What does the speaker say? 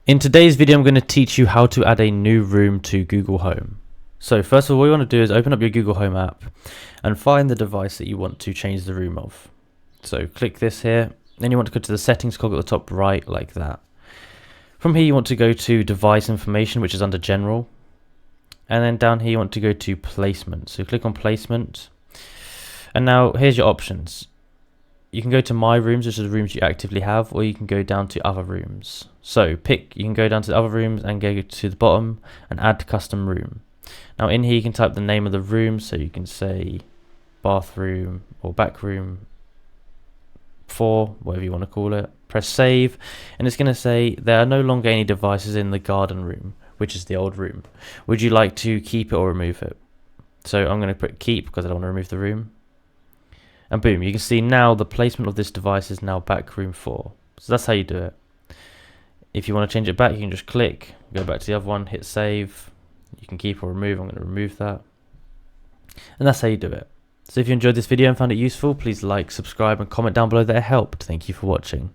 In today's video, I'm going to teach you how to add a new room to Google Home. So first of all, what you want to do is open up your Google Home app and find the device that you want to change the room of. So click this here, then you want to go to the settings cog at the top right like that. From here you want to go to device information, which is under general, and then down here you want to go to placement. So click on placement, and now here's your options. You can go to my rooms, which are the rooms you actively have, or you can go down to other rooms. So you can go down to the other rooms and go to the bottom and add custom room. Now in here you can type the name of the room, so you can say bathroom or back room 4, whatever you want to call it. Press save, and it's going to say there are no longer any devices in the garden room, which is the old room. Would you like to keep it or remove it? So I'm going to put keep because I don't want to remove the room. And boom, you can see now the placement of this device is now back room 4. So that's how you do it. If you want to change it back, you can just click, go back to the other one, hit save. You can keep or remove. I'm going to remove that. And that's how you do it. So if you enjoyed this video and found it useful, please like, subscribe and comment down below that it helped. Thank you for watching.